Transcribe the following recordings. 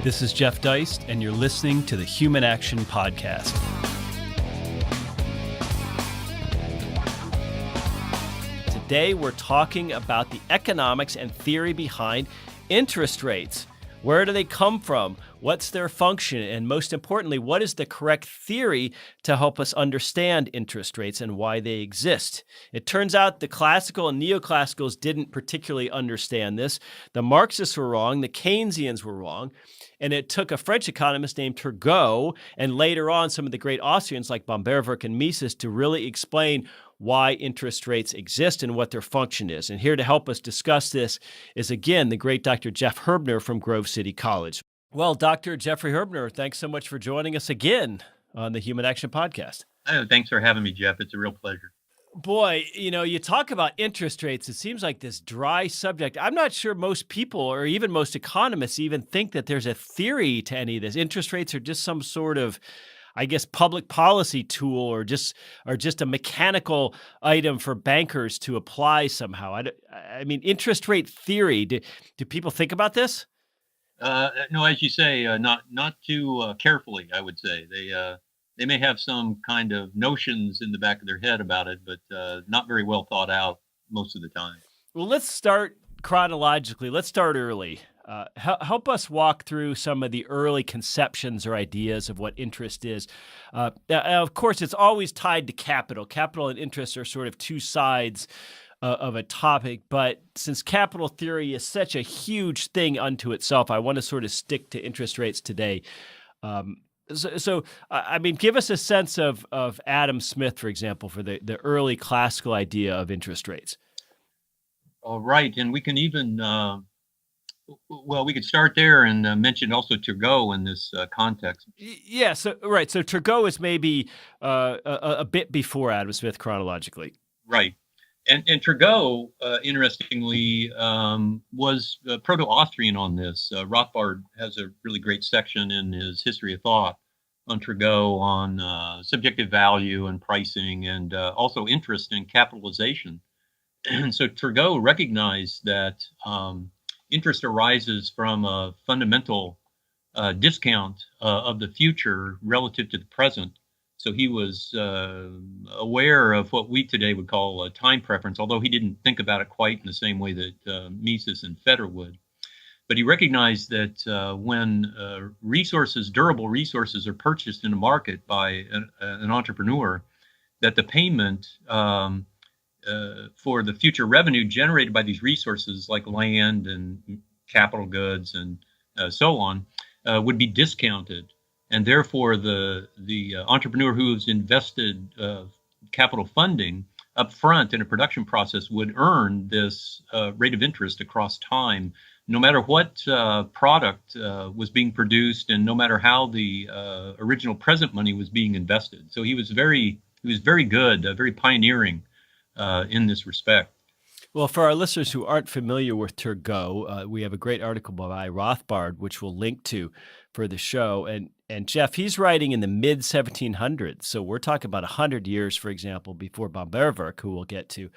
This is Jeff Deist, and you're listening to the Human Action Podcast. Today, we're talking about the economics and theory behind interest rates. Where do they come from? What's their function? And most importantly, what is the correct theory to help us understand interest rates and why they exist? It turns out the classical and neoclassicals didn't particularly understand this. The Marxists were wrong. The Keynesians were wrong. And it took a French economist named Turgot and later on some of the great Austrians like Bomberwerk and Mises to really explain why interest rates exist and what their function is. And here to help us discuss this is, again, the great Dr. Jeff Herbner from Grove City College. Well, Dr. Jeffrey Herbner, thanks so much for joining us again on the Human Action Podcast. Oh, thanks for having me, Jeff. It's a real pleasure. Boy, you talk about interest rates. It seems like this dry subject. I'm not sure most people or even most economists even think that there's a theory to any of this. Interest rates are just some sort of, I guess, public policy tool or just a mechanical item for bankers to apply somehow. I mean, interest rate theory, do people think about this? No, as you say, not too carefully, I would say. They may have some kind of notions in the back of their head about it, but not very well thought out most of the time. Well, let's start chronologically. Let's start early. Help us walk through some of the early conceptions or ideas of what interest is. Of course, it's always tied to capital. Capital and interest are sort of two sides of a topic, but since capital theory is such a huge thing unto itself, I want to sort of stick to interest rates today. So, I mean, give us a sense of Adam Smith, for example, for the early classical idea of interest rates. All right, and we can even, we could start there and mention also Turgot in this context. Yeah, so right, so Turgot is maybe a bit before Adam Smith chronologically. Right, and Turgot, interestingly, was proto-Austrian on this. Rothschild has a really great section in his History of Thought on Turgot on subjective value and pricing and also interest in capitalization. And so Turgot recognized that interest arises from a fundamental discount of the future relative to the present. So he was aware of what we today would call a time preference, although he didn't think about it quite in the same way that Mises and Feder would. But he recognized that when durable resources are purchased in a market by an entrepreneur, that the payment for the future revenue generated by these resources like land and capital goods and so on would be discounted. And therefore, the entrepreneur who has invested capital funding up front in a production process would earn this rate of interest across time, no matter what product was being produced and no matter how the original present money was being invested. So he was very good, very pioneering in this respect. Well, for our listeners who aren't familiar with Turgot, we have a great article by Rothbard, which we'll link to for the show. And Jeff, he's writing in the mid-1700s. So we're talking about 100 years, for example, before Bomberwerk, who we'll get to.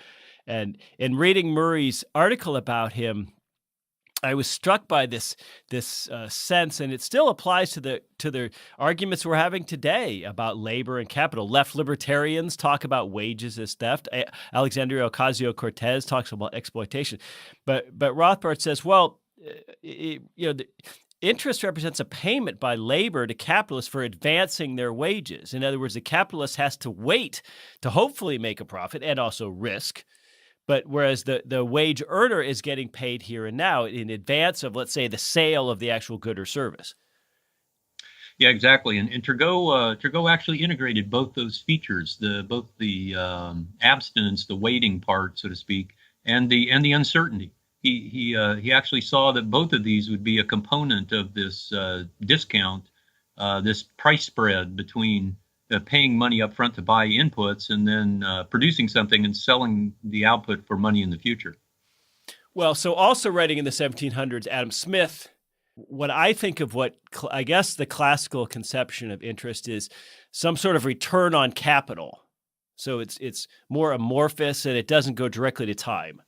And in reading Murray's article about him, I was struck by this sense, and it still applies to the arguments we're having today about labor and capital. Left libertarians talk about wages as theft. Alexandria Ocasio-Cortez talks about exploitation. But Rothbard says, well, the interest represents a payment by labor to capitalists for advancing their wages. In other words, the capitalist has to wait to hopefully make a profit and also risk. But whereas the wage earner is getting paid here and now in advance of, let's say, the sale of the actual good or service. Yeah, exactly. And Turgot actually integrated both those features, both the abstinence, the waiting part, so to speak, and the uncertainty. He actually saw that both of these would be a component of this discount, this price spread between paying money up front to buy inputs and then producing something and selling the output for money in the future. Well, so also writing in the 1700s, Adam Smith, what I think of what I guess the classical conception of interest is some sort of return on capital. So it's more amorphous and it doesn't go directly to time.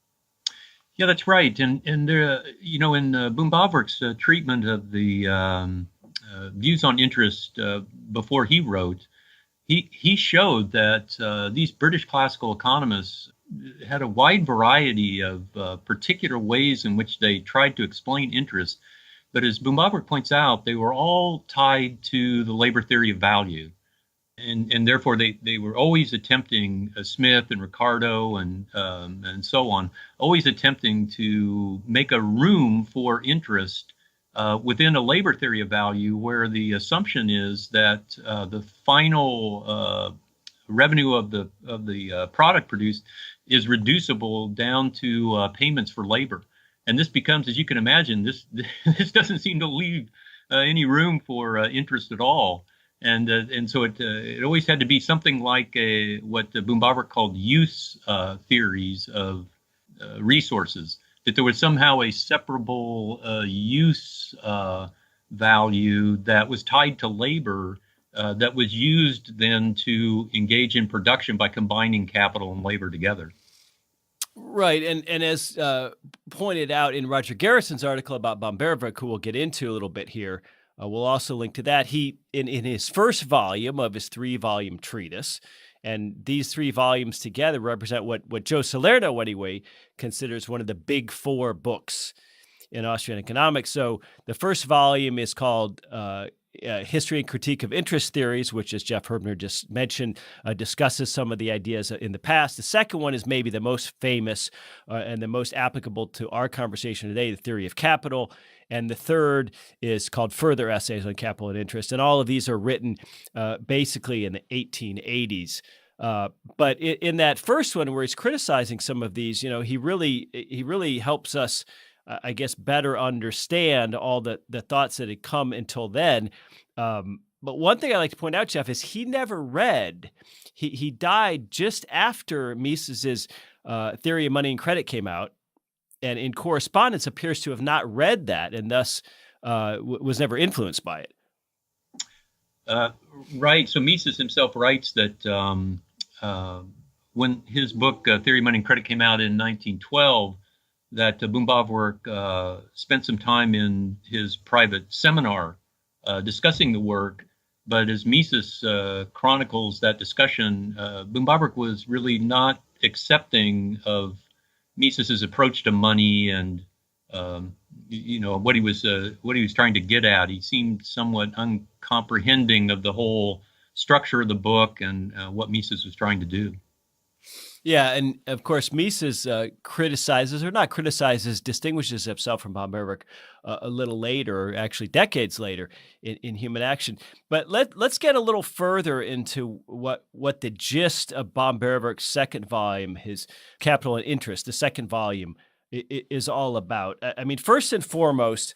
Yeah, that's right. And in Bumbaverk's treatment of the views on interest before he wrote, he showed that these British classical economists had a wide variety of particular ways in which they tried to explain interest. But as Bumbaverk points out, they were all tied to the labor theory of value. And therefore they were always attempting, Smith and Ricardo and so on, always attempting to make a room for interest within a labor theory of value, where the assumption is that the final revenue of the product produced is reducible down to payments for labor. And this becomes, as you can imagine, this doesn't seem to leave any room for interest at all. And so it always had to be something like what Bumbaverk called use theories of resources, that there was somehow a separable use value that was tied to labor that was used then to engage in production by combining capital and labor together. Right, and as pointed out in Roger Garrison's article about Bumbaverk, who we'll get into a little bit here, we'll also link to that. He in his first volume of his 3-volume treatise, and these 3 volumes together represent what Joe Salerno anyway considers one of the big 4 books in Austrian economics. So the first volume is called History and Critique of Interest Theories, which, as Jeff Herbner just mentioned, discusses some of the ideas in the past. The second one is maybe the most famous and the most applicable to our conversation today, the theory of capital. And the third is called Further Essays on Capital and Interest. And all of these are written basically in the 1880s. But in that first one, where he's criticizing some of these, he really helps us, I guess, better understand all the thoughts that had come until then. But one thing I like to point out, Jeff, is he never read. He died just after Mises's Theory of Money and Credit came out, and in correspondence appears to have not read that, and thus was never influenced by it. Right. So Mises himself writes that when his book Theory of Money and Credit came out in 1912, that Bumbaverk spent some time in his private seminar discussing the work. But as Mises chronicles that discussion, Bumbaverk was really not accepting of Mises's approach to money and what he was trying to get at. He seemed somewhat uncomprehending of the whole structure of the book and what Mises was trying to do. Yeah, and of course, Mises distinguishes himself from Bumbaverk a little later, or actually decades later, in Human Action. But let's get a little further into what the gist of Bumbaverk's second volume, his Capital and Interest, the second volume, is all about. I mean, first and foremost,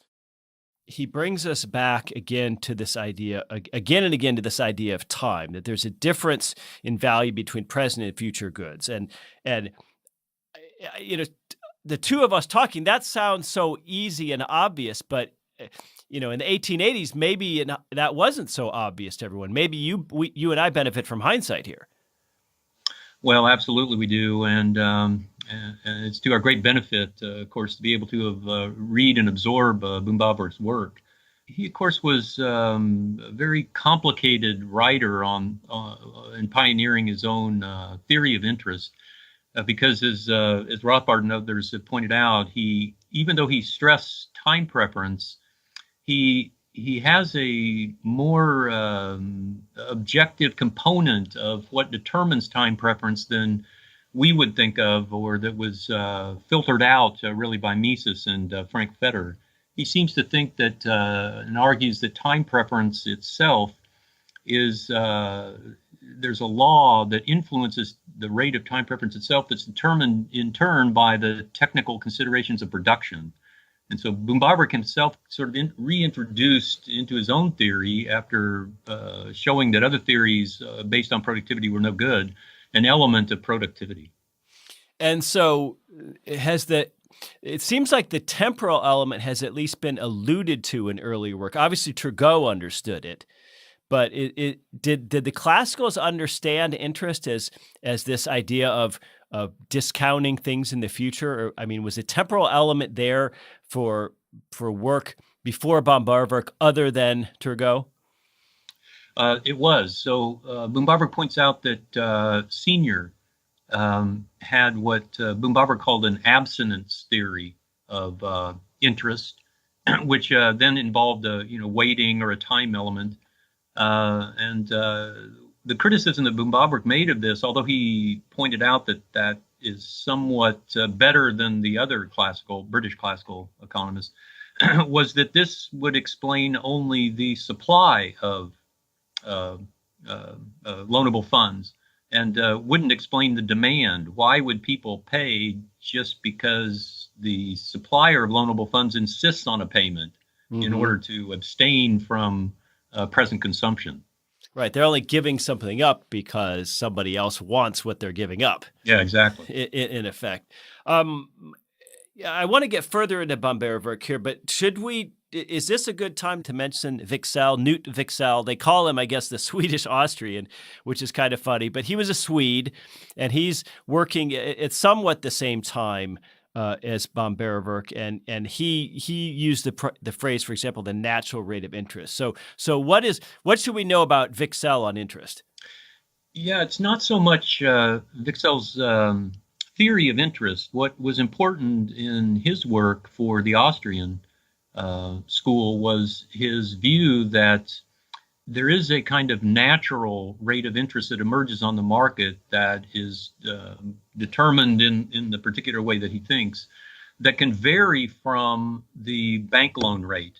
he brings us back again to this idea, again and again to this idea of time, that there's a difference in value between present and future goods. And the two of us talking, that sounds so easy and obvious, but in the 1880s, maybe that wasn't so obvious to everyone. Maybe you and I benefit from hindsight here. Well, absolutely we do, and it's to our great benefit, of course, to be able to have read and absorb Bumbaverk's work. He, of course, was a very complicated writer in pioneering his own theory of interest, because as Rothbard and others have pointed out, even though he stressed time preference, he has a more objective component of what determines time preference than we would think of, or that was filtered out really by Mises and Frank Fetter. He seems to think that and argues that time preference itself is there's a law that influences the rate of time preference itself, that's determined in turn by the technical considerations of production. And so Bumbaverk himself sort of reintroduced into his own theory, after showing that other theories based on productivity were no good, an element of productivity. And so it seems like the temporal element has at least been alluded to in earlier work. Obviously, Turgot understood it, but did the classicals understand interest as this idea of discounting things in the future? Or, I mean, was a temporal element there for work before von Bavarik other than Turgot? It was. So Bavarik points out that Senior had what Bavarik called an abstinence theory of interest, which then involved a weighting or a time element. And the criticism that Bavarik made of this, although he pointed out that that is somewhat better than the other British classical economists, was that this would explain only the supply of loanable funds and wouldn't explain the demand. Why would people pay just because the supplier of loanable funds insists on a payment in order to abstain from present consumption? Right. They're only giving something up because somebody else wants what they're giving up. Yeah, exactly. In effect. Yeah, I want to get further into von Bavarik here, but is this a good time to mention Wicksell, Knut Wicksell? They call him, I guess, the Swedish Austrian, which is kind of funny, but he was a Swede, and he's working at somewhat the same time as von Bavarik, and he used the phrase, for example, the natural rate of interest. So what should we know about Wicksell on interest? Yeah, it's not so much Wicksell's theory of interest. What was important in his work for the Austrian school was his view that there is a kind of natural rate of interest that emerges on the market that is determined in the particular way that he thinks, that can vary from the bank loan rate.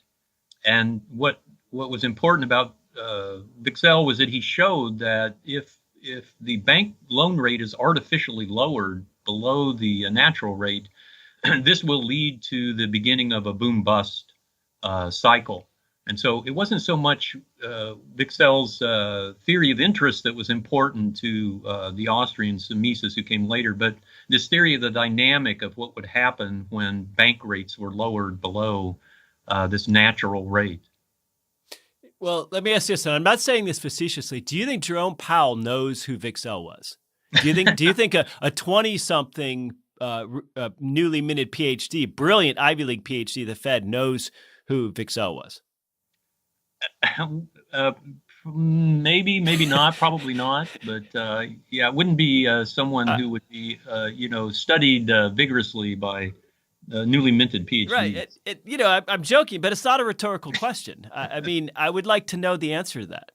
And what was important about Wicksell was that he showed that if the bank loan rate is artificially lowered below the natural rate, this will lead to the beginning of a boom-bust cycle. And so it wasn't so much Wicksell's theory of interest that was important to the Austrians, the Mises who came later, but this theory of the dynamic of what would happen when bank rates were lowered below this natural rate. Well, let me ask you this, and I'm not saying this facetiously. Do you think Jerome Powell knows who Wicksell was? Do you think a 20-something newly minted PhD, brilliant Ivy League PhD, the Fed knows who Wicksell was? Maybe not, probably not. But yeah, it wouldn't be someone who would be, studied vigorously by newly minted PhD. Right. I'm joking, but it's not a rhetorical question. I mean, I would like to know the answer to that.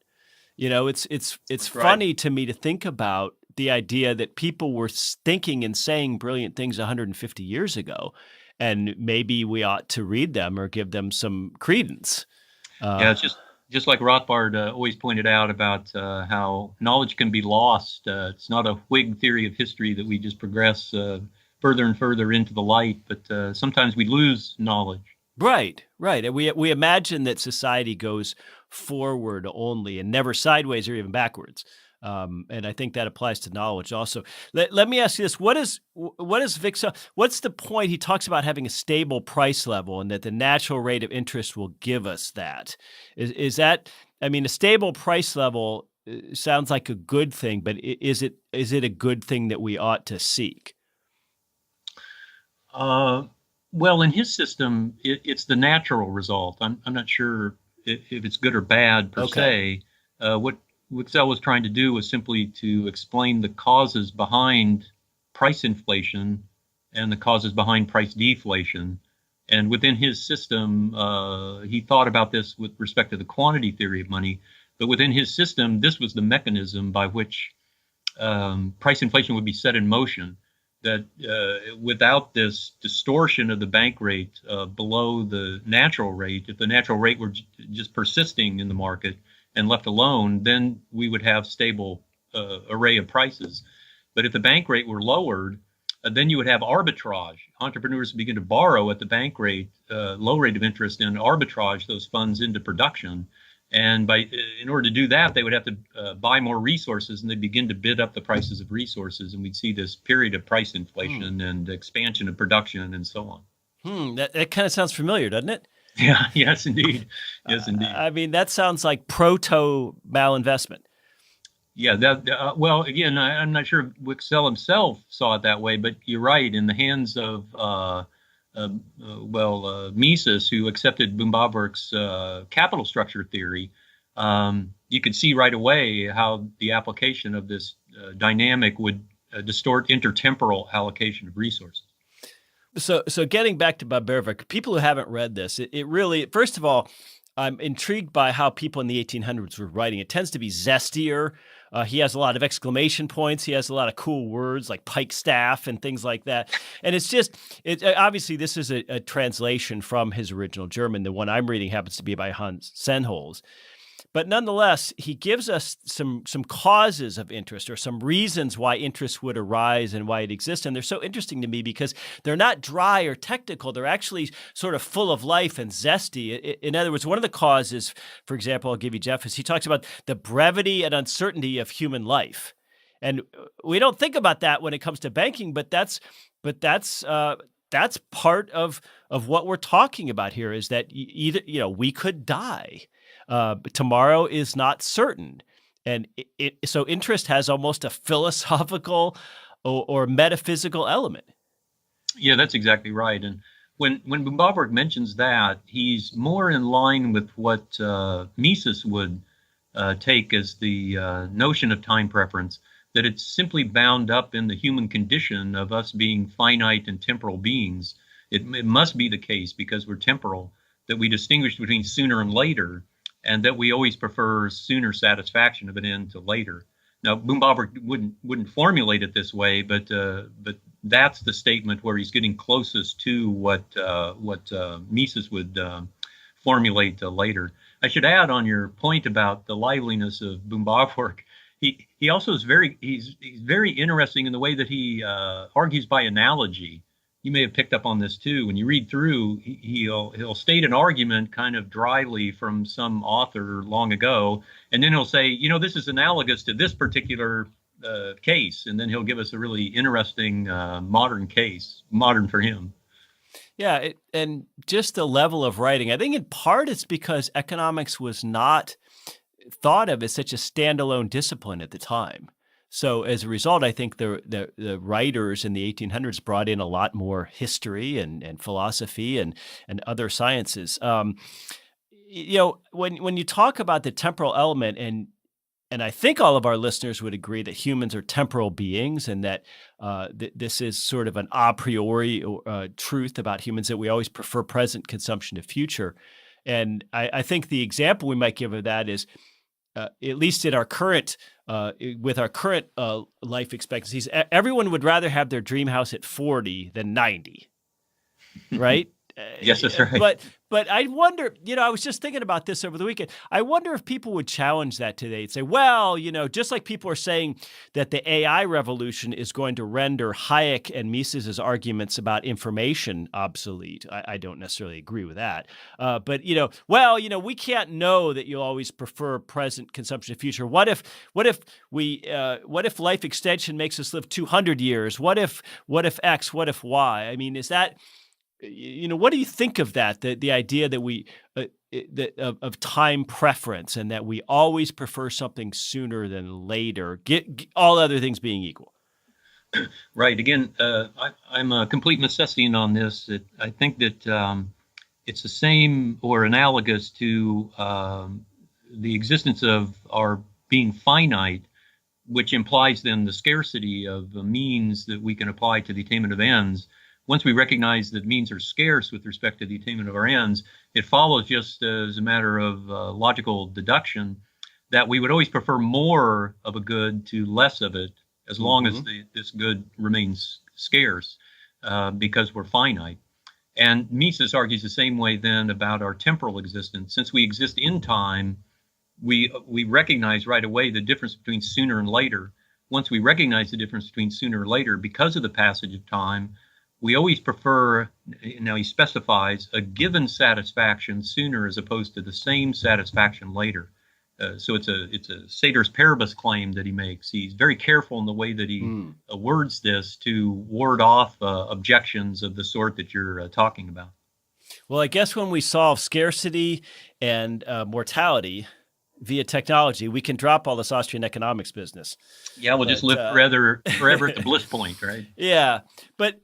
It's funny to me to think about the idea that people were thinking and saying brilliant things 150 years ago, and maybe we ought to read them or give them some credence. Yeah, it's just like Rothbard always pointed out about how knowledge can be lost. It's not a Whig theory of history that we just progress further and further into the light, but sometimes we lose knowledge. Right. And we imagine that society goes forward only and never sideways or even backwards. And I think that applies to knowledge also. Let me ask you this. What is Wicksell? What's the point? He talks about having a stable price level and that the natural rate of interest will give us that. Is that, I mean, a stable price level sounds like a good thing, but is it a good thing that we ought to seek? Well, in his system, it's the natural result. I'm not sure if it's good or bad per se. What Wicksell was trying to do was simply to explain the causes behind price inflation and the causes behind price deflation. And within his system, he thought about this with respect to the quantity theory of money. But within his system, this was the mechanism by which price inflation would be set in motion. That without this distortion of the bank rate below the natural rate, if the natural rate were just persisting in the market and left alone, then we would have stable array of prices. But if the bank rate were lowered, then you would have arbitrage. Entrepreneurs begin to borrow at the bank rate, low rate of interest, and arbitrage those funds into production. And in order to do that, they would have to buy more resources, and they begin to bid up the prices of resources, and we'd see this period of price inflation and expansion of production and so on. That kind of sounds familiar, doesn't it? Yeah. Yes, indeed. Yes, indeed. I mean, that sounds like proto malinvestment. Yeah, well, again, I'm not sure Wicksell himself saw it that way, but you're right. In the hands of Mises, who accepted Bumbavork's capital structure theory, you could see right away how the application of this dynamic would distort intertemporal allocation of resources. So getting back to Bumbavork, people who haven't read this, it really, first of all, I'm intrigued by how people in the 1800s were writing. It tends to be zestier. He has a lot of exclamation points. He has a lot of cool words like pike staff and things like that. And it's just, obviously this is a translation from his original German. The one I'm reading happens to be by Hans Sennholz. But nonetheless, he gives us some causes of interest or some reasons why interest would arise and why it exists. And they're so interesting to me because they're not dry or technical. They're actually sort of full of life and zesty. In other words, one of the causes, for example, I'll give you, Jeff, is he talks about the brevity and uncertainty of human life. And we don't think about that when it comes to banking, but that's part of what we're talking about here is that either, we could die. Tomorrow is not certain. And so interest has almost a philosophical or metaphysical element. Yeah, that's exactly right. And when Bumbavork mentions that, he's more in line with what Mises would take as the notion of time preference, that it's simply bound up in the human condition of us being finite and temporal beings. It must be the case, because we're temporal, that we distinguish between sooner and later, and that we always prefer sooner satisfaction of an end to later. Now, Bumbavork wouldn't formulate it this way, but that's the statement where he's getting closest to what Mises would formulate later. I should add on your point about the liveliness of Bumbavork. He also is he's very interesting in the way that he argues by analogy. You may have picked up on this too. When you read through, he'll state an argument kind of dryly from some author long ago, and then he'll say, this is analogous to this particular case, and then he'll give us a really interesting modern case, modern for him. Yeah, and just the level of writing, I think in part it's because economics was not thought of as such a standalone discipline at the time. So as a result, I think the writers in the 1800s brought in a lot more history and philosophy and other sciences. When you talk about the temporal element, and I think all of our listeners would agree that humans are temporal beings, and that this is sort of an a priori truth about humans, that we always prefer present consumption to future. And I think the example we might give of that is, at least in our current, with our current life expectancies, everyone would rather have their dream house at 40 than 90, right? Yes, that's right. But I wonder, I was just thinking about this over the weekend. I wonder if people would challenge that today and say, well, just like people are saying that the AI revolution is going to render Hayek and Mises's arguments about information obsolete. I don't necessarily agree with that. But we can't know that you'll always prefer present consumption to future. What if life extension makes us live 200 years? What if X? What if Y? I mean, is that, what do you think of that? The idea that we of time preference, and that we always prefer something sooner than later, all other things being equal. Right. Again, I'm a complete Misesian on this. I think that it's the same or analogous to the existence of our being finite, which implies then the scarcity of the means that we can apply to the attainment of ends. Once we recognize that means are scarce with respect to the attainment of our ends, it follows, just as a matter of logical deduction, that we would always prefer more of a good to less of it, as long as this good remains scarce, because we're finite. And Mises argues the same way then about our temporal existence. Since we exist in time, we recognize right away the difference between sooner and later. Once we recognize the difference between sooner and later, because of the passage of time, we always prefer, now he specifies, a given satisfaction sooner as opposed to the same satisfaction later. So it's a ceteris paribus claim that he makes. He's very careful in the way that he words this to ward off objections of the sort that you're talking about. Well, I guess when we solve scarcity and mortality, via technology. We can drop all this Austrian economics business. Yeah, we'll just live forever at the bliss point, right? Yeah, but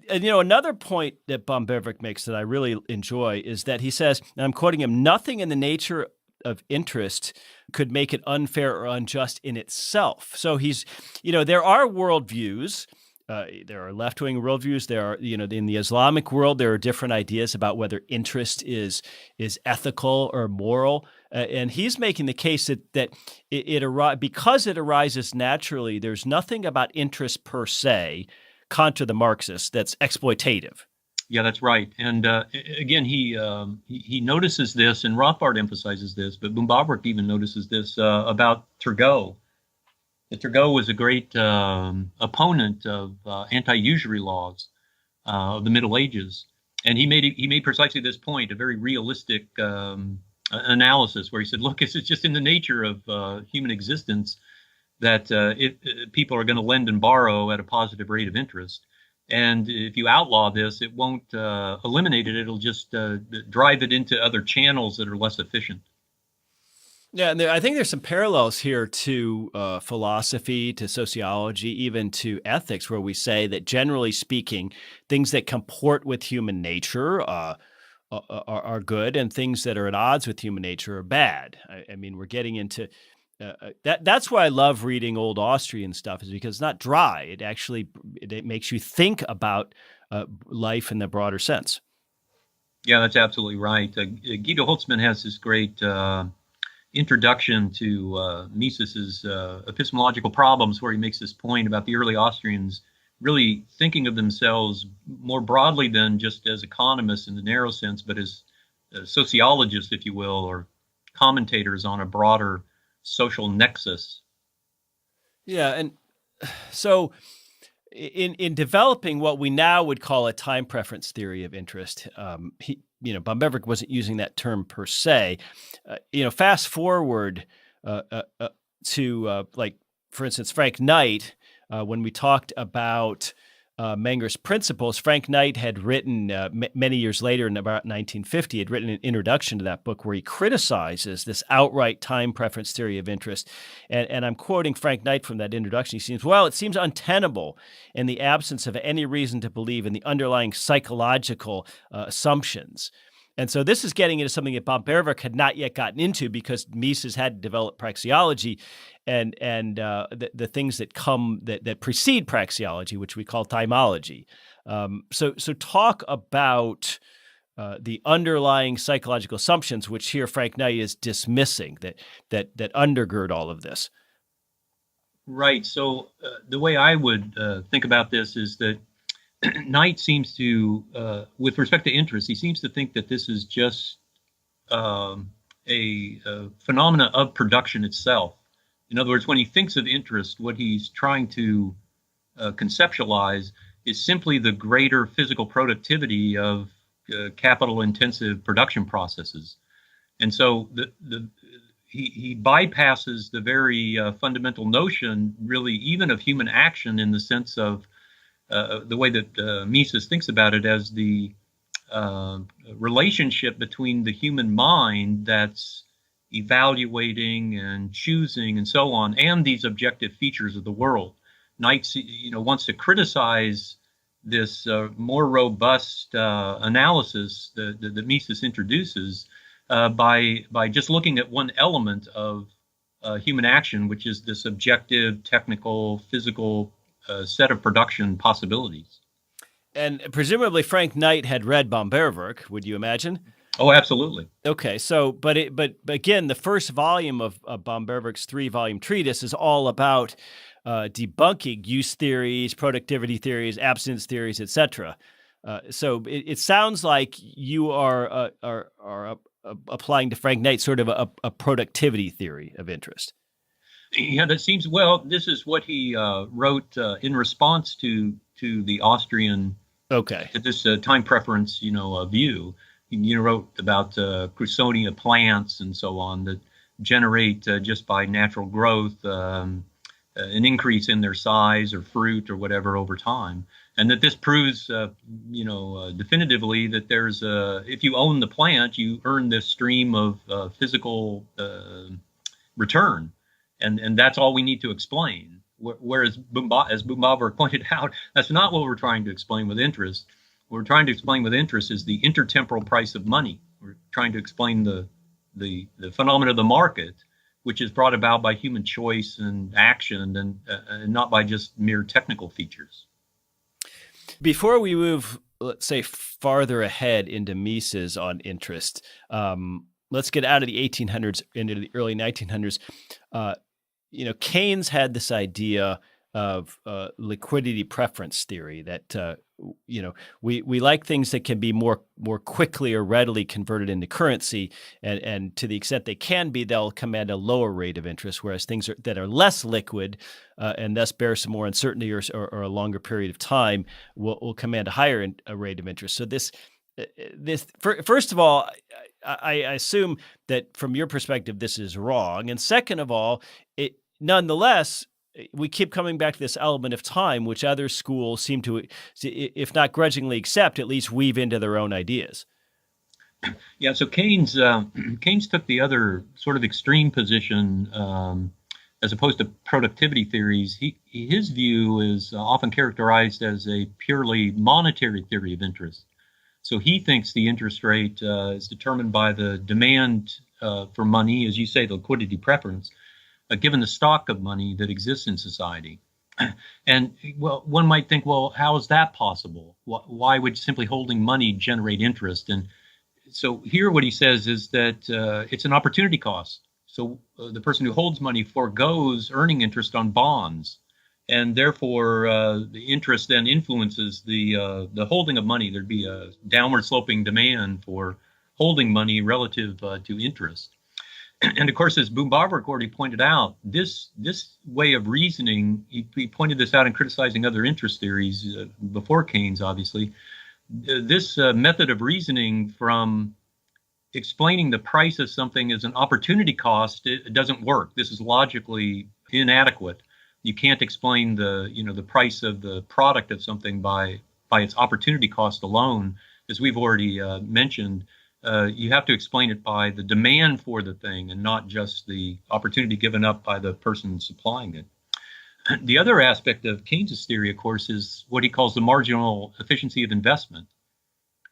another point that Bombevic makes that I really enjoy is that he says, and I'm quoting him, nothing in the nature of interest could make it unfair or unjust in itself. So he's, there are worldviews. There are left-wing worldviews. There are, in the Islamic world, there are different ideas about whether interest is ethical or moral. And he's making the case that because it arises naturally, there's nothing about interest per se, contra the Marxists, that's exploitative. Yeah, that's right. And again, he notices this, and Rothbard emphasizes this, but Bombevic even notices this about Turgot. Turgot was a great opponent of anti-usury laws of the Middle Ages, and he made precisely this point, a very realistic analysis, where he said, "Look, it's just in the nature of human existence that people are going to lend and borrow at a positive rate of interest, and if you outlaw this, it won't eliminate it; it'll just drive it into other channels that are less efficient." Yeah, and I think there's some parallels here to philosophy, to sociology, even to ethics, where we say that generally speaking, things that comport with human nature are good, and things that are at odds with human nature are bad. I mean, we're getting into that. That's why I love reading old Austrian stuff, is because it's not dry. It makes you think about life in the broader sense. Yeah, that's absolutely right. Guido Holtzmann has this great introduction to Mises's epistemological problems, where he makes this point about the early Austrians really thinking of themselves more broadly than just as economists in the narrow sense, but as sociologists, if you will, or commentators on a broader social nexus. Yeah, and so in developing what we now would call a time preference theory of interest, Bombevic wasn't using that term per se. Fast forward to like, for instance, Frank Knight, when we talked about Menger's principles. Frank Knight had written many years later, in about 1950, had written an introduction to that book where he criticizes this outright time preference theory of interest. And I'm quoting Frank Knight from that introduction. He seems, it seems untenable in the absence of any reason to believe in the underlying psychological assumptions. And so this is getting into something that Bombevic had not yet gotten into, because Mises had developed praxeology and the things that precede praxeology, which we call timology. So talk about the underlying psychological assumptions, which here Frank Knight is dismissing, that undergird all of this. Right. So the way I would think about this is that Knight seems to, with respect to interest, he seems to think that this is just a phenomena of production itself. In other words, when he thinks of interest, what he's trying to conceptualize is simply the greater physical productivity of capital-intensive production processes. And so he bypasses the very fundamental notion, really, even of human action, in the sense of the way that Mises thinks about it as the relationship between the human mind that's evaluating and choosing and so on, and these objective features of the world. Knight, wants to criticize this more robust analysis that Mises introduces by just looking at one element of human action, which is this objective, technical, physical set of production possibilities. And presumably Frank Knight had read Bombevic, would you imagine? Oh, absolutely. Okay, so but again, the first volume of Bombevic's 3-volume treatise is all about debunking use theories, productivity theories, abstinence theories, etc. So it sounds like you are applying to Frank Knight sort of a productivity theory of interest. Yeah, that seems, this is what he wrote in response to the Austrian, to this time preference, view. He wrote about Crusonia plants and so on that generate just by natural growth an increase in their size or fruit or whatever over time. and that this proves, definitively that there's if you own the plant, you earn this stream of physical return, and that's all we need to explain. Whereas, as Bumbaver pointed out, that's not what we're trying to explain with interest. What we're trying to explain with interest is the intertemporal price of money. We're trying to explain the phenomena of the market, which is brought about by human choice and action, and not by just mere technical features. Before we move, let's say, farther ahead into Mises on interest, let's get out of the 1800s into the early 1900s. Keynes had this idea of liquidity preference theory that we like things that can be more quickly or readily converted into currency, and to the extent they can be, they'll command a lower rate of interest, whereas things that are less liquid and thus bear some more uncertainty or a longer period of time will command a higher rate of interest. So this first of all, I assume that from your perspective this is wrong, and second of all, nonetheless, we keep coming back to this element of time, which other schools seem to, if not grudgingly accept, at least weave into their own ideas. Yeah, so Keynes took the other sort of extreme position, as opposed to productivity theories. His view is often characterized as a purely monetary theory of interest. So he thinks the interest rate is determined by the demand for money, as you say, the liquidity preference, given the stock of money that exists in society. And well, one might think, well, how is that possible? Why would simply holding money generate interest? And so here what he says is that it's an opportunity cost. So the person who holds money forgoes earning interest on bonds, and therefore the interest then influences the holding of money. There'd be a downward sloping demand for holding money relative to interest. And of course, as Bumbaver already pointed out, this way of reasoning, he pointed this out in criticizing other interest theories before Keynes, obviously. This method of reasoning from explaining the price of something as an opportunity cost, it doesn't work. This is logically inadequate. You can't explain the price of the product of something by its opportunity cost alone, as we've already mentioned. You have to explain it by the demand for the thing and not just the opportunity given up by the person supplying it. The other aspect of Keynes' theory, of course, is what he calls the marginal efficiency of investment.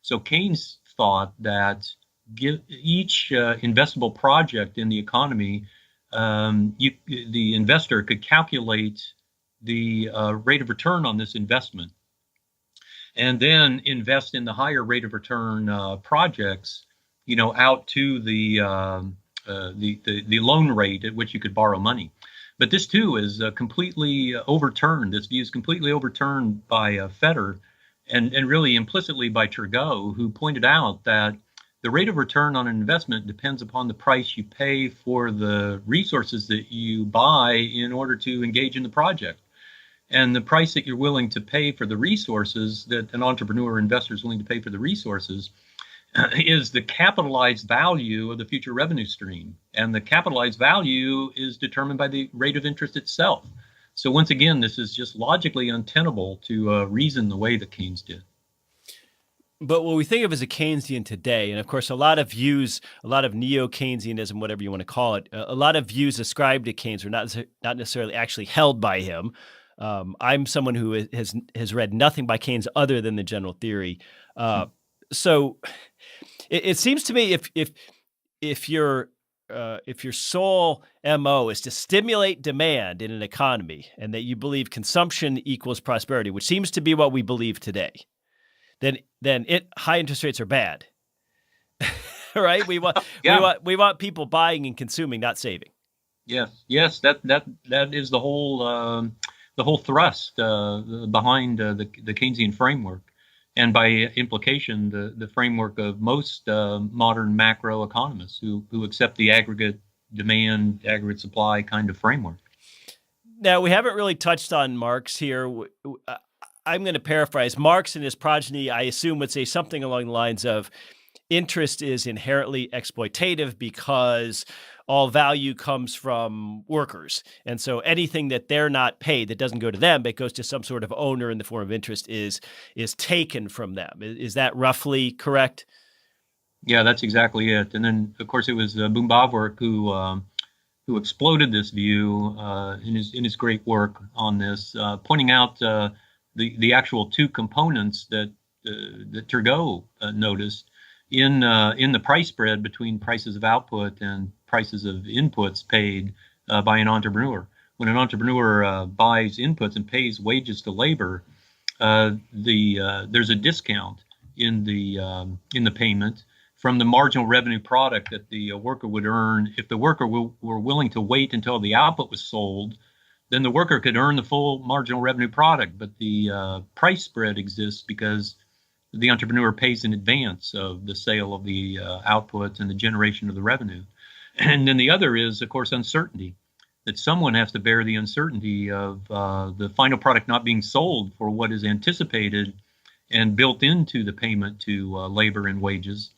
So Keynes thought that each investable project in the economy, the investor could calculate the rate of return on this investment, and then invest in the higher rate of return projects, out to the loan rate at which you could borrow money. But this too is completely overturned. This view is completely overturned by Fetter, and really implicitly by Turgot, who pointed out that the rate of return on an investment depends upon the price you pay for the resources that you buy in order to engage in the project. And the price that you're willing to pay for the resources, that an entrepreneur or investor is willing to pay for the resources, is the capitalized value of the future revenue stream. And the capitalized value is determined by the rate of interest itself. So once again, this is just logically untenable to reason the way that Keynes did. But what we think of as a Keynesian today, and of course, a lot of views, a lot of neo-Keynesianism, whatever you want to call it, a lot of views ascribed to Keynes are not necessarily actually held by him. I'm someone who has read nothing by Keynes other than the general theory. So it seems to me if your sole MO is to stimulate demand in an economy, and that you believe consumption equals prosperity, which seems to be what we believe today, then high interest rates are bad. Right? We want people buying and consuming, not saving. Yes, that is the whole thrust behind the Keynesian framework, and by implication, the framework of most modern macro economists who accept the aggregate demand, aggregate supply kind of framework. Now, we haven't really touched on Marx here. I'm going to paraphrase. Marx and his progeny, I assume, would say something along the lines of, interest is inherently exploitative because all value comes from workers. And so anything that they're not paid that doesn't go to them, but goes to some sort of owner in the form of interest is taken from them. Is that roughly correct? Yeah, that's exactly it. And then, of course, it was Boom-Bawerk who exploded this view in his great work on this, pointing out the actual two components that Turgot noticed in the price spread between prices of output and prices of inputs paid by an entrepreneur. When an entrepreneur buys inputs and pays wages to labor, there's a discount in the payment from the marginal revenue product that the worker would earn. If the worker were willing to wait until the output was sold, then the worker could earn the full marginal revenue product. But the price spread exists because the entrepreneur pays in advance of the sale of the output and the generation of the revenue. And then the other is, of course, uncertainty, that someone has to bear the uncertainty of the final product not being sold for what is anticipated and built into the payment to labor and wages.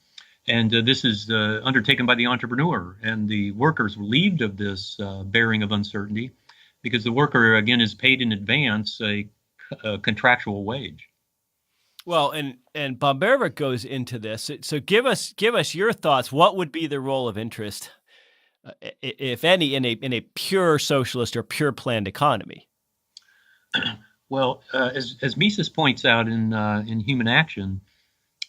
And this is undertaken by the entrepreneur, and the workers relieved of this bearing of uncertainty because the worker, again, is paid in advance a contractual wage. Well, and Bohm-Bawerk goes into this. So give us your thoughts. What would be the role of interest, if any, in a pure socialist or pure planned economy? Well, as Mises points out in Human Action,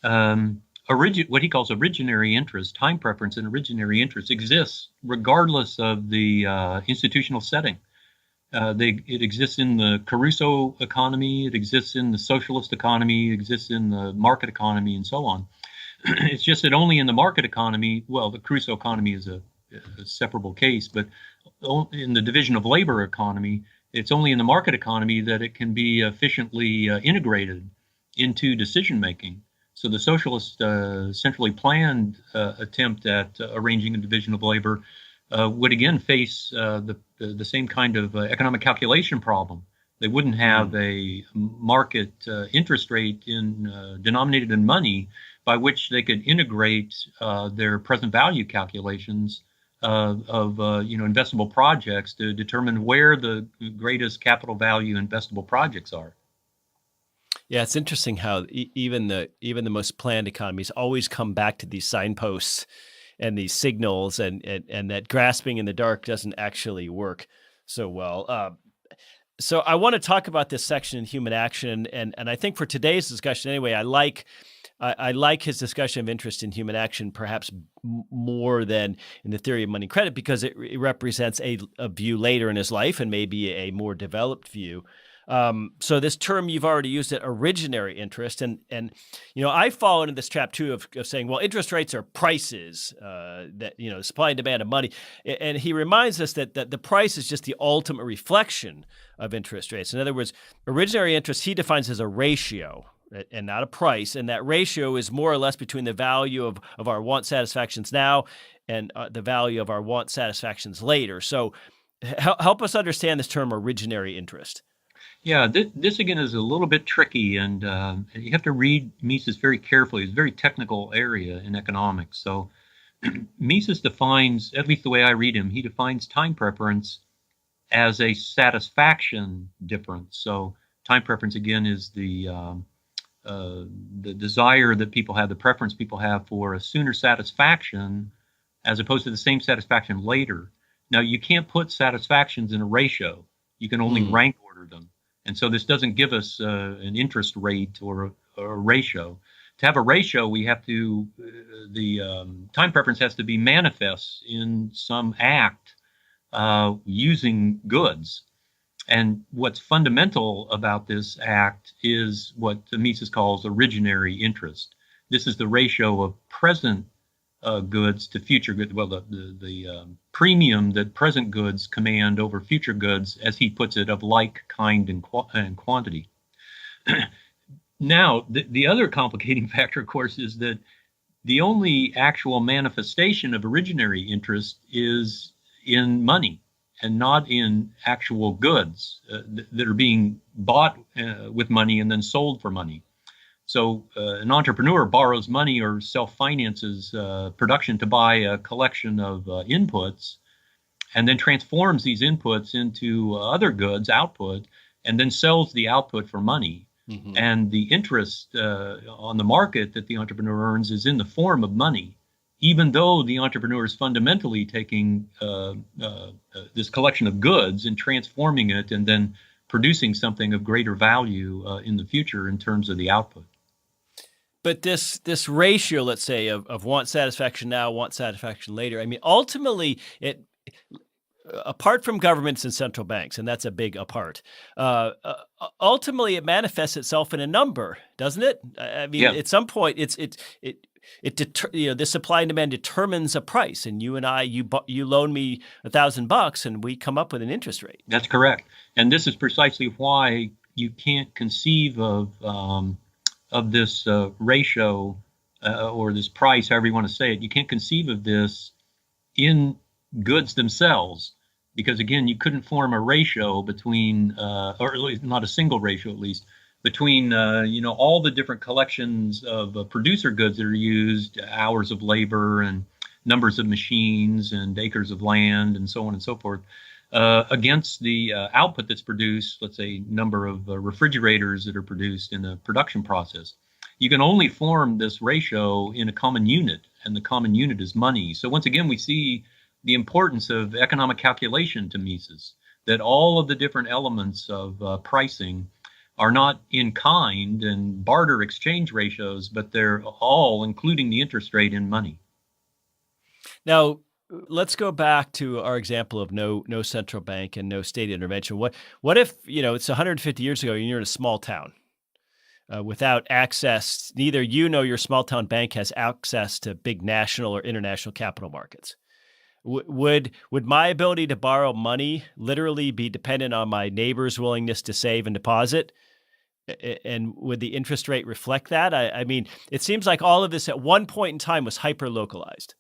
what he calls originary interest, time preference and originary interest exists regardless of the institutional setting. It exists in the Caruso economy, it exists in the socialist economy, it exists in the market economy, and so on. It's just that only in the market economy, well, the Caruso economy is a separable case, but in the division of labor economy, it's only in the market economy that it can be efficiently integrated into decision making. So the socialist centrally planned attempt at arranging a division of labor would again face the same kind of economic calculation problem. They wouldn't have a market interest rate denominated in money by which they could integrate their present value calculations of investable projects to determine where the greatest capital value investable projects are. Yeah, it's interesting how even the most planned economies always come back to these signposts and these signals, and that grasping in the dark doesn't actually work so well. So I want to talk about this section in Human Action, and I think for today's discussion anyway, I like his discussion of interest in human action perhaps more than in the theory of money and credit, because it represents a view later in his life and maybe a more developed view. So this term, you've already used it, originary interest. And I fall into this trap too of saying, well, interest rates are prices, that, supply and demand of money. And he reminds us that the price is just the ultimate reflection of interest rates. In other words, originary interest, he defines as a ratio and not a price. And that ratio is more or less between the value of our want satisfactions now and the value of our want satisfactions later. So help us understand this term originary interest. Yeah, this again is a little bit tricky, and you have to read Mises very carefully. It's a very technical area in economics. So Mises defines, at least the way I read him, he defines time preference as a satisfaction difference. So time preference, again, is the desire that people have, the preference people have for a sooner satisfaction as opposed to the same satisfaction later. Now, you can't put satisfactions in a ratio. You can only rank order them. And so this doesn't give us an interest rate or a ratio. To have a ratio, we have to, the time preference has to be manifest in some act using goods. And what's fundamental about this act is what Mises calls originary interest. This is the ratio of present goods to future goods. Well, the premium that present goods command over future goods, as he puts it, of like kind and quantity. Now, the other complicating factor, of course, is that the only actual manifestation of originary interest is in money and not in actual goods that are being bought with money and then sold for money. So an entrepreneur borrows money or self-finances production to buy a collection of inputs, and then transforms these inputs into other goods, output, and then sells the output for money. Mm-hmm. And the interest on the market that the entrepreneur earns is in the form of money, even though the entrepreneur is fundamentally taking this collection of goods and transforming it and then producing something of greater value in the future in terms of the output. But this ratio, let's say, of want satisfaction now, want satisfaction later, I mean, ultimately, apart from governments and central banks, and that's a big apart, ultimately it manifests itself in a number, doesn't it? I mean, At some point, the supply and demand determines a price, and you and I, you loan me $1,000, and we come up with an interest rate. That's correct, and this is precisely why you can't conceive of this ratio or this price, however you want to say it. You can't conceive of this in goods themselves, because again, you couldn't form a ratio between, or at least not a single ratio, at least between, all the different collections of producer goods that are used, hours of labor and numbers of machines and acres of land and so on and so forth, against the output that's produced, let's say number of refrigerators that are produced in the production process. You can only form this ratio in a common unit, and the common unit is money. So once again, we see the importance of economic calculation to Mises, that all of the different elements of pricing are not in kind and barter exchange ratios, but they're all, including the interest rate, in money. Now, let's go back to our example of no central bank and no state intervention. What if, it's 150 years ago and you're in a small town without access, neither you nor your small town bank has access to big national or international capital markets? Would my ability to borrow money literally be dependent on my neighbor's willingness to save and deposit? And would the interest rate reflect that? I mean, it seems like all of this at one point in time was hyper-localized.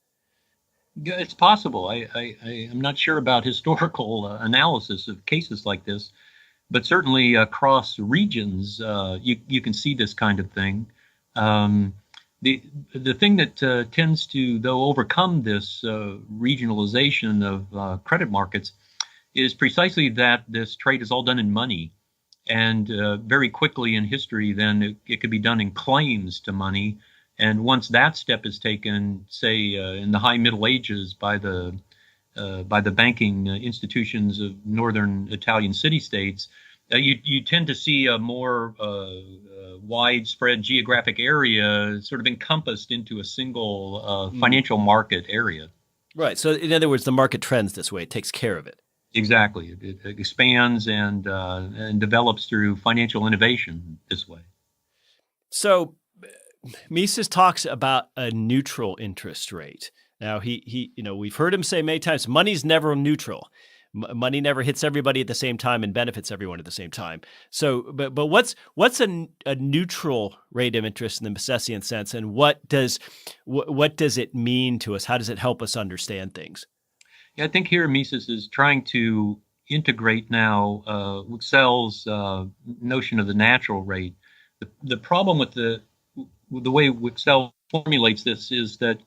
It's possible. I'm not sure about historical analysis of cases like this, but certainly across regions, you can see this kind of thing. The thing that tends to, though, overcome this regionalization of credit markets is precisely that this trade is all done in money. And very quickly in history, then it could be done in claims to money. And once that step is taken, say in the high Middle Ages by the banking institutions of northern Italian city-states, you tend to see a more widespread geographic area sort of encompassed into a single financial market area. Right. So in other words, the market trends this way. It takes care of it. Exactly. It expands and develops through financial innovation this way. So Mises talks about a neutral interest rate. Now we've heard him say many times, money's never neutral. Money never hits everybody at the same time and benefits everyone at the same time. So, but what's a neutral rate of interest in the Misesian sense, and what does it mean to us? How does it help us understand things? Yeah, I think here Mises is trying to integrate now Wicksel's notion of the natural rate. The problem with the way Wicksel formulates this is that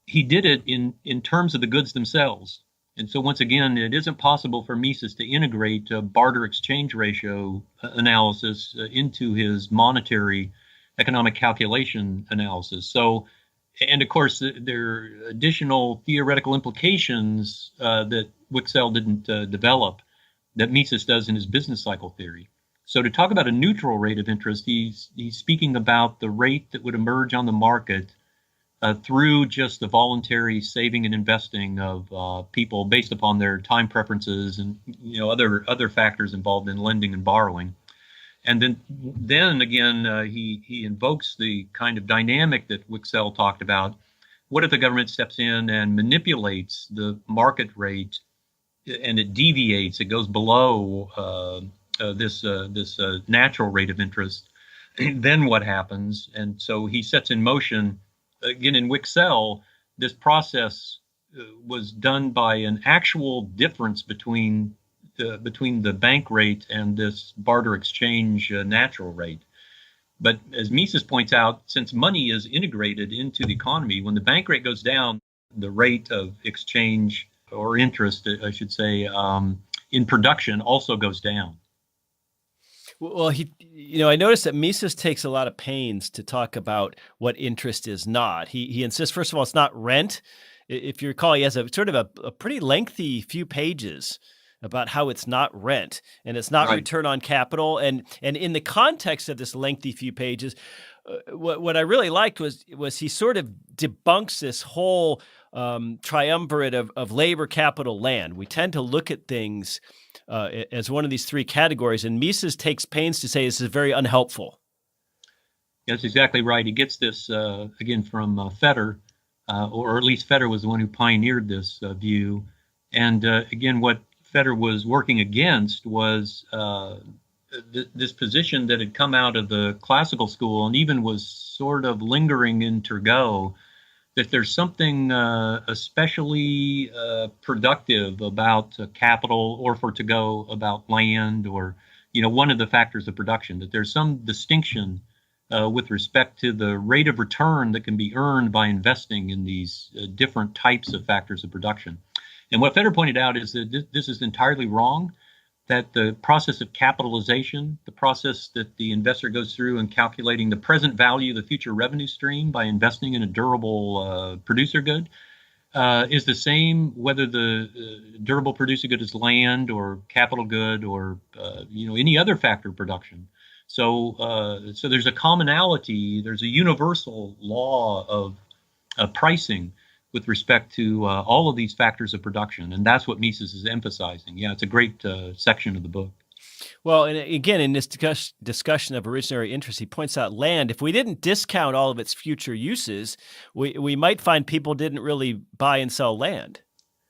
he did it in terms of the goods themselves. And so once again, it isn't possible for Mises to integrate a barter exchange ratio analysis into his monetary economic calculation analysis. So, and of course, there are additional theoretical implications that Wicksel didn't develop that Mises does in his business cycle theory. So to talk about a neutral rate of interest, he's speaking about the rate that would emerge on the market through just the voluntary saving and investing of people based upon their time preferences and other factors involved in lending and borrowing. And then again, he invokes the kind of dynamic that Wicksel talked about. What if the government steps in and manipulates the market rate, and it deviates, it goes below this natural rate of interest? Then what happens? And so he sets in motion, again in Wicksel, this process was done by an actual difference between the bank rate and this barter exchange natural rate. But as Mises points out, since money is integrated into the economy, when the bank rate goes down, the rate of exchange or interest, I should say, in production also goes down. Well, I noticed that Mises takes a lot of pains to talk about what interest is not. He insists, first of all, it's not rent. If you recall, he has a sort of a pretty lengthy few pages about how it's not rent and it's not Right. return on capital. And in the context of this lengthy few pages, what I really liked was he sort of debunks this whole triumvirate of labor, capital, land. We tend to look at things as one of these three categories, and Mises takes pains to say this is very unhelpful. That's exactly right. He gets this again from Fetter, or at least Fetter was the one who pioneered this view. And again, what Fetter was working against was this position that had come out of the classical school and even was sort of lingering in Turgot, that there's something especially productive about capital, or for Turgot about land, or one of the factors of production, that there's some distinction with respect to the rate of return that can be earned by investing in these different types of factors of production. And what Fetter pointed out is that this is entirely wrong, that the process of capitalization, the process that the investor goes through in calculating the present value of the future revenue stream by investing in a durable producer good, is the same whether the durable producer good is land or capital good or any other factor of production. So there's a commonality, there's a universal law of pricing with respect to all of these factors of production. And that's what Mises is emphasizing. Yeah, it's a great section of the book. Well, and again, in this discussion of originary interest, he points out land. If we didn't discount all of its future uses, we might find people didn't really buy and sell land.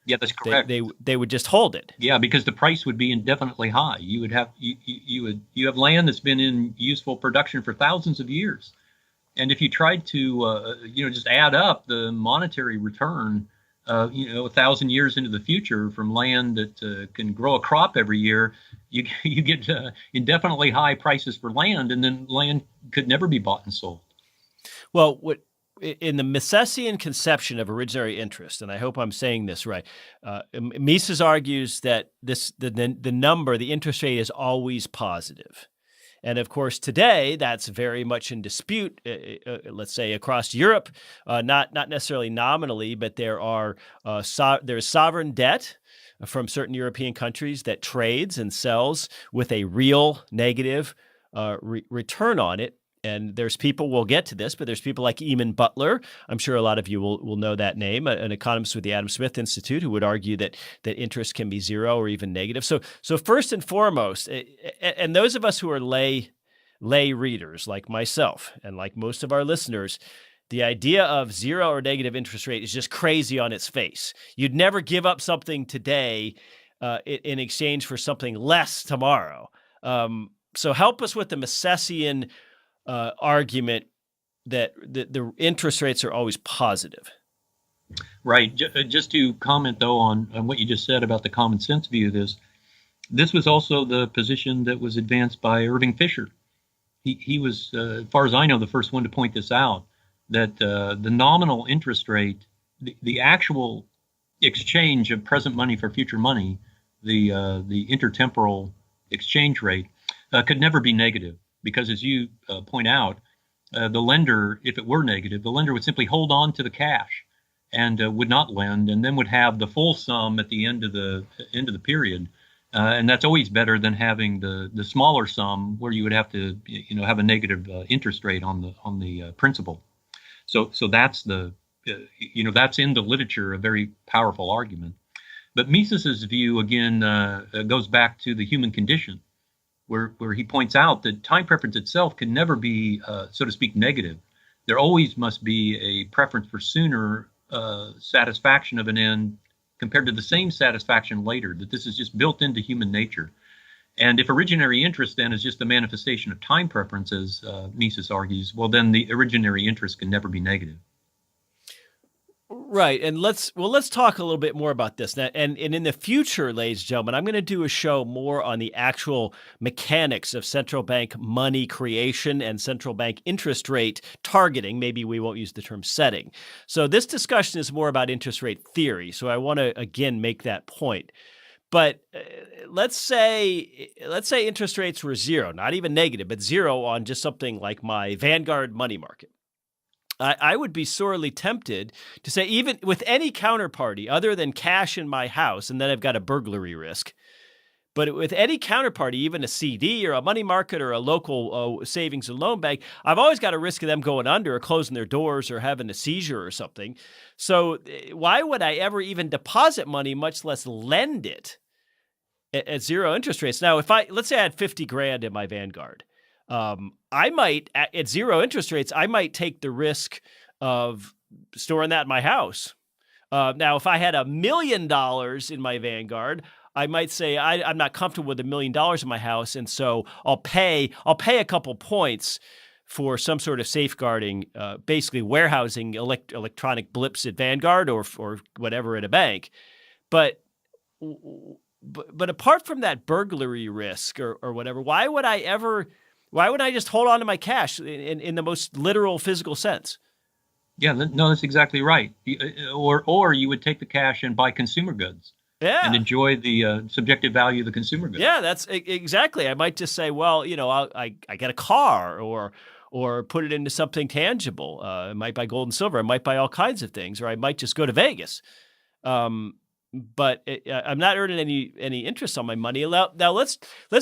Yeah, that's correct. They would just hold it. Yeah, because the price would be indefinitely high. You would have you have land that's been in useful production for thousands of years. And if you tried to, just add up the monetary return, 1,000 years into the future from land that can grow a crop every year, you get indefinitely high prices for land, and then land could never be bought and sold. Well, in the Misesian conception of originary interest, and I hope I'm saying this right, Mises argues that the number, the interest rate, is always positive. And of course, today that's very much in dispute. Let's say across Europe, not necessarily nominally, but there's sovereign debt from certain European countries that trades and sells with a real negative return on it. And there's people, we'll get to this, but there's people like Eamon Butler. I'm sure a lot of you will know that name, an economist with the Adam Smith Institute, who would argue that interest can be zero or even negative. So first and foremost, and those of us who are lay readers like myself and like most of our listeners, the idea of zero or negative interest rate is just crazy on its face. You'd never give up something today in exchange for something less tomorrow. So help us with the Misesian argument that the interest rates are always positive. Right. Just to comment, though, on what you just said about the common sense view of this was also the position that was advanced by Irving Fisher. He was, as far as I know, the first one to point this out, that the nominal interest rate, the actual exchange of present money for future money, the intertemporal exchange rate, could never be negative. Because as you point out, the lender, if it were negative, the lender would simply hold on to the cash and would not lend, and then would have the full sum at the end of the period. And that's always better than having the smaller sum where you would have to have a negative interest rate on the principal. So that's that's in the literature a very powerful argument. But Mises's view again goes back to the human condition, where he points out that time preference itself can never be, so to speak, negative. There always must be a preference for sooner satisfaction of an end compared to the same satisfaction later, that this is just built into human nature. And if originary interest then is just a manifestation of time preference, as Mises argues, well, then the originary interest can never be negative. Right. And let's talk a little bit more about this. Now, and in the future, ladies and gentlemen, I'm going to do a show more on the actual mechanics of central bank money creation and central bank interest rate targeting. Maybe we won't use the term setting. So this discussion is more about interest rate theory. So I want to again make that point. But let's say interest rates were zero, not even negative, but zero on just something like my Vanguard money market. I would be sorely tempted to say, even with any counterparty other than cash in my house, and then I've got a burglary risk, but with any counterparty, even a CD or a money market or a local savings and loan bank, I've always got a risk of them going under or closing their doors or having a seizure or something. So why would I ever even deposit money, much less lend it at zero interest rates? Now, let's say I had 50 grand in my Vanguard. I might, at zero interest rates, I might take the risk of storing that in my house. Now, if I had $1 million in my Vanguard, I might say I'm not comfortable with $1 million in my house, and so I'll pay a couple points for some sort of safeguarding, basically warehousing electronic blips at Vanguard or whatever at a bank. But apart from that burglary risk or whatever, why would I just hold on to my cash in the most literal physical sense? Yeah, no, that's exactly right. Or you would take the cash and buy consumer goods. Yeah. And enjoy the subjective value of the consumer goods. Yeah, that's exactly. I might just say, well, I get a car or put it into something tangible. I might buy gold and silver. I might buy all kinds of things, or I might just go to Vegas. But I'm not earning any interest on my money. Now let's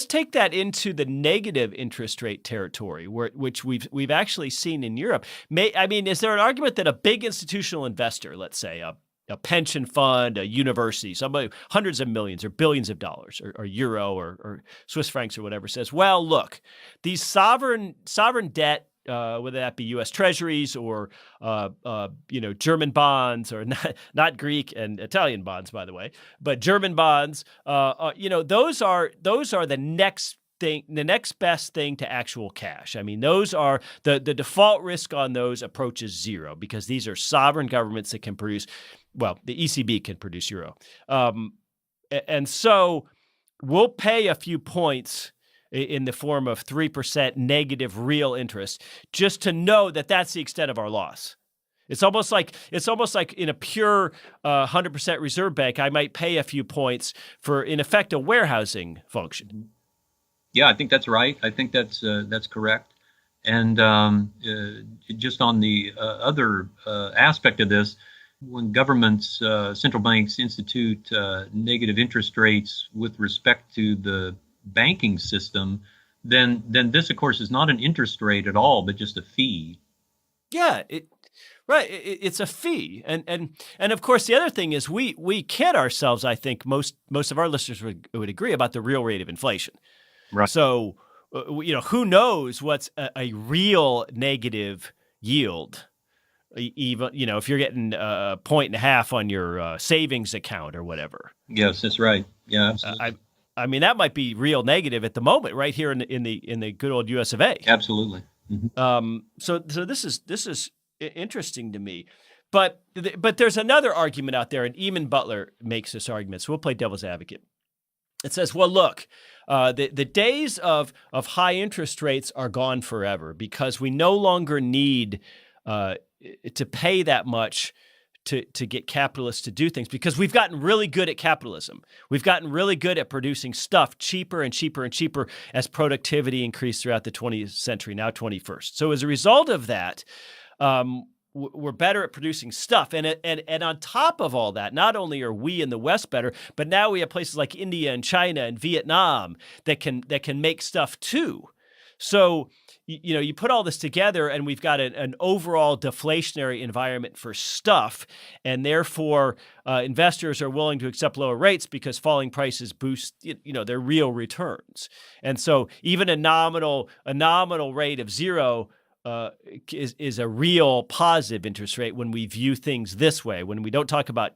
take that into the negative interest rate territory, which we've actually seen in Europe. Is there an argument that a big institutional investor, let's say a pension fund, a university, somebody hundreds of millions or billions of dollars, or euro or Swiss francs or whatever, says, well, look, these sovereign debt, whether that be U.S. Treasuries or German bonds, or not Greek and Italian bonds, by the way, but German bonds, those are the next thing, the next best thing to actual cash. I mean, those are the default risk on those approaches zero, because these are sovereign governments that can produce. Well, the ECB can produce euro, and so we'll pay a few points in the form of 3% negative real interest, just to know that that's the extent of our loss. It's almost like in a pure 100% reserve bank, I might pay a few points for, in effect, a warehousing function. Yeah, I think that's right. I think that's correct. And just on the other aspect of this, when governments, central banks institute negative interest rates with respect to the banking system, then this, of course, is not an interest rate at all, but just a fee. Yeah, it's a fee, and of course the other thing is we kid ourselves. I think most of our listeners would agree about the real rate of inflation. Right. So who knows what's a real negative yield? Even if you're getting 1.5 on your savings account or whatever. Yes, that's right. Yeah, absolutely. I mean, that might be real negative at the moment, right here in the good old U.S. of A. Absolutely. Mm-hmm. So this is interesting to me, but there's another argument out there, and Eamon Butler makes this argument. So we'll play devil's advocate. It says, well, look, the days of high interest rates are gone forever, because we no longer need to pay that much to get capitalists to do things, because we've gotten really good at capitalism. We've gotten really good at producing stuff cheaper and cheaper and cheaper as productivity increased throughout the 20th century, now 21st. So as a result of that, we're better at producing stuff. And on top of all that, not only are we in the West better, but now we have places like India and China and Vietnam that can make stuff too. So you put all this together, and we've got an overall deflationary environment for stuff, and therefore investors are willing to accept lower rates because falling prices boost their real returns. And so even a nominal rate of zero is a real positive interest rate when we view things this way. When we don't talk about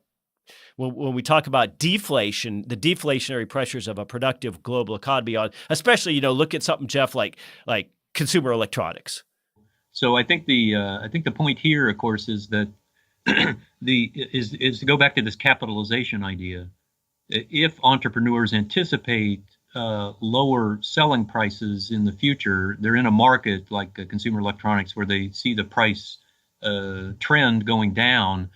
when we talk about deflation, the deflationary pressures of a productive global economy, especially look at something, Jeff, like consumer electronics. So I think the point here, of course, is that is to go back to this capitalization idea. If entrepreneurs anticipate lower selling prices in the future, they're in a market like consumer electronics where they see the price trend going down,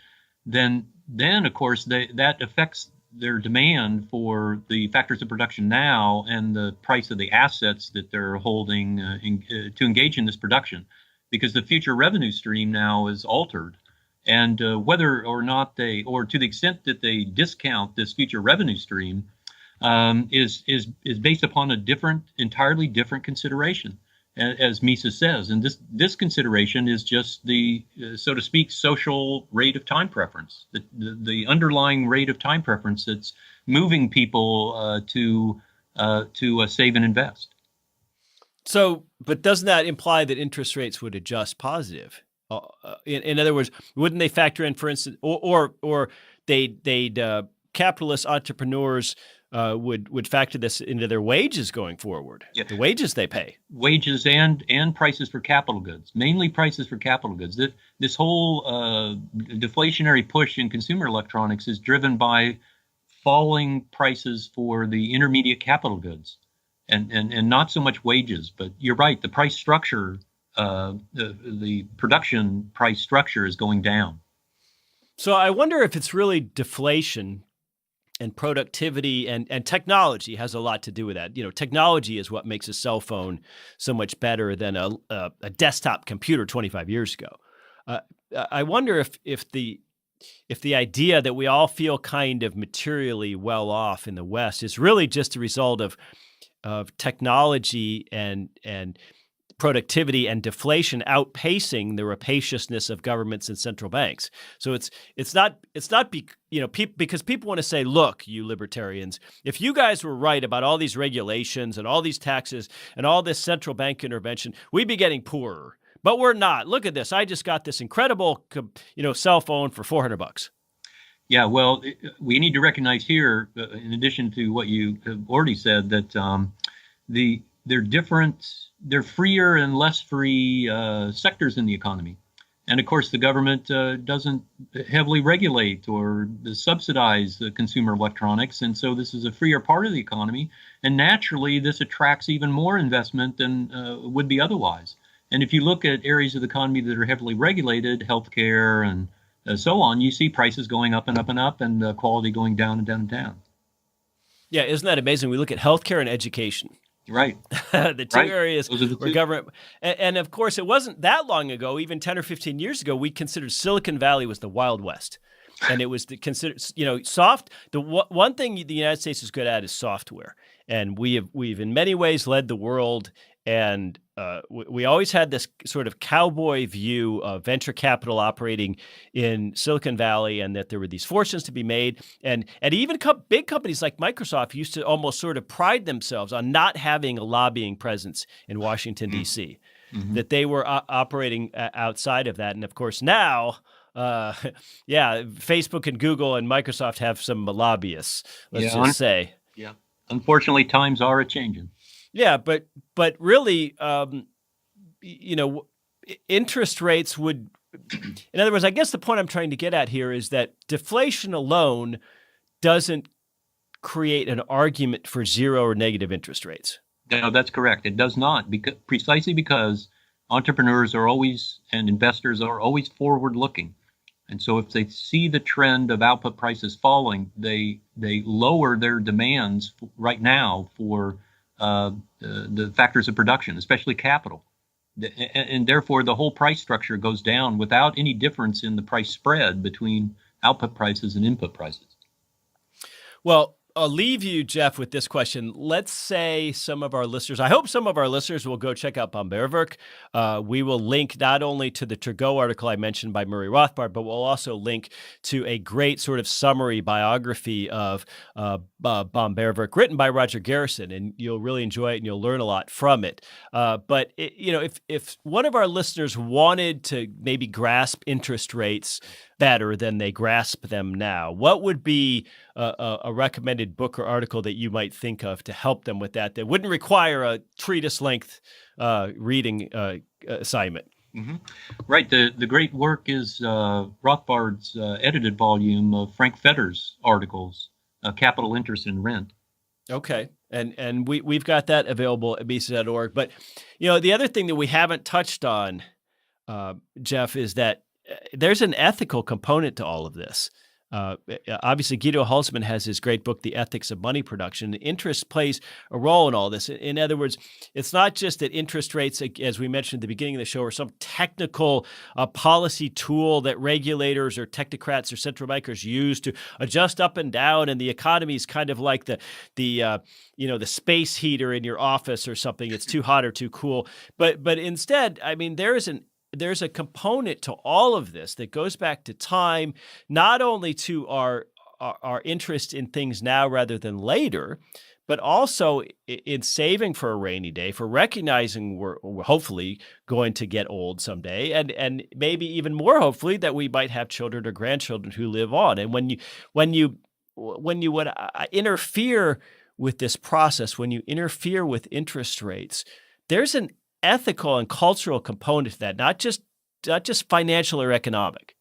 then of course that affects their demand for the factors of production now and the price of the assets that they're holding to engage in this production, because the future revenue stream now is altered. And whether or not or to the extent that they discount this future revenue stream, is based upon a entirely different consideration, as Mises says. And this consideration is just the, so to speak, social rate of time preference, the underlying rate of time preference that's moving people to save and invest. So, but doesn't that imply that interest rates would adjust positive? In other words, wouldn't they factor in, for instance, or they'd capitalist entrepreneurs would factor this into their wages going forward? Yeah. The wages they pay, wages and prices for capital goods, mainly prices for capital goods. This whole deflationary push in consumer electronics is driven by falling prices for the intermediate capital goods, and not so much wages. But you're right, the price structure. The production price structure is going down. So I wonder if it's really deflation and productivity and technology has a lot to do with that. You know, technology is what makes a cell phone so much better than a desktop computer 25 years ago. I wonder if the idea that we all feel kind of materially well off in the West is really just a result of technology and productivity and deflation outpacing the rapaciousness of governments and central banks. So it's not because people want to say, look, you libertarians, if you guys were right about all these regulations and all these taxes and all this central bank intervention, we'd be getting poorer. But we're not. Look at this. I just got this incredible, cell phone for $400. Yeah, well, we need to recognize here, in addition to what you have already said, that they're different. They're freer and less free sectors in the economy. And of course, the government doesn't heavily regulate or subsidize consumer electronics. And so this is a freer part of the economy. And naturally, this attracts even more investment than would be otherwise. And if you look at areas of the economy that are heavily regulated, healthcare and so on, you see prices going up and up and up, and quality going down and down and down. Yeah, isn't that amazing? We look at healthcare and education. Right. The two areas where government, and of course, it wasn't that long ago, even 10 or 15 years ago, we considered Silicon Valley was the Wild West. And it was considered, one thing the United States is good at is software. And we've in many ways led the world. And we always had this sort of cowboy view of venture capital operating in Silicon Valley, and that there were these fortunes to be made. And even big companies like Microsoft used to almost sort of pride themselves on not having a lobbying presence in Washington, D.C., that they were operating outside of that. And of course, now, Facebook and Google and Microsoft have some lobbyists, let's just say. Yeah. Unfortunately, times are a-changing. Yeah, but really, interest rates would, in other words, I guess the point I'm trying to get at here is that deflation alone doesn't create an argument for zero or negative interest rates. No, that's correct. It does not, precisely because entrepreneurs are always, and investors are always forward-looking. And so if they see the trend of output prices falling, they lower their demands right now for the factors of production, especially capital. And therefore, the whole price structure goes down without any difference in the price spread between output prices and input prices. Well, I'll leave you, Jeff, with this question. Let's say some of our listeners, I hope some of our listeners will go check out Bomberwerk. We will link not only to the Turgot article I mentioned by Murray Rothbard, but we'll also link to a great sort of summary biography of Bomberwerk written by Roger Garrison, and you'll really enjoy it and you'll learn a lot from it. But if one of our listeners wanted to maybe grasp interest rates better than they grasp them now, what would be a recommended book or article that you might think of to help them with that wouldn't require a treatise-length reading assignment? Hmm. Right. The great work is Rothbard's edited volume of Frank Fetter's articles, Capital Interest and Rent. Okay. And we've got that available at Mises.org. But, the other thing that we haven't touched on, Jeff, is that there's an ethical component to all of this. Obviously, Guido Hülsmann has his great book, The Ethics of Money Production. Interest plays a role in all this. In other words, it's not just that interest rates, as we mentioned at the beginning of the show, are some technical policy tool that regulators or technocrats or central bankers use to adjust up and down, and the economy is kind of like the space heater in your office or something. It's too hot or too cool. But instead, I mean, there's a component to all of this that goes back to time, not only to our interest in things now rather than later, but also in saving for a rainy day, for recognizing we're hopefully going to get old someday, and maybe even more hopefully that we might have children or grandchildren who live on. And when you would interfere with this process, when you interfere with interest rates, there's an ethical and cultural component to that, not just financial or economic.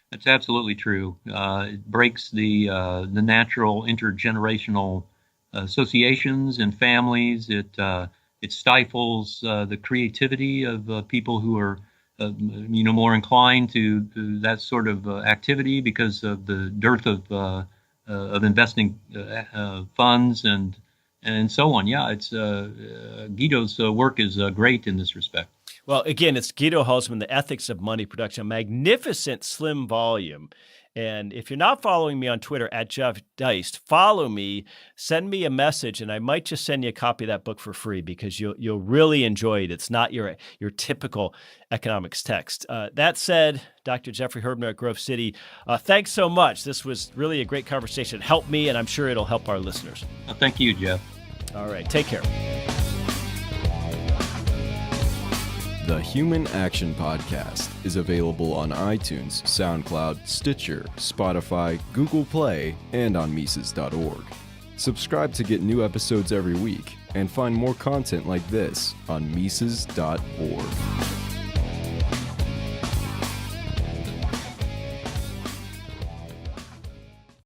That's absolutely true. It breaks the natural intergenerational associations and families. It stifles the creativity of people who are more inclined to that sort of activity because of the dearth of investing funds and so on. Yeah, it's Guido's work is great in this respect. Well, again, it's Guido Hülsmann, The Ethics of Money Production, a magnificent slim volume. And if you're not following me on Twitter at Jeff Deist, follow me, send me a message, and I might just send you a copy of that book for free because you'll really enjoy it. It's not your typical economics text. That said, Dr. Jeffrey Herbner at Grove City, thanks so much. This was really a great conversation. It helped me, and I'm sure it'll help our listeners. Thank you, Jeff. All right, take care. The Human Action Podcast is available on iTunes, SoundCloud, Stitcher, Spotify, Google Play, and on Mises.org. Subscribe to get new episodes every week and find more content like this on Mises.org.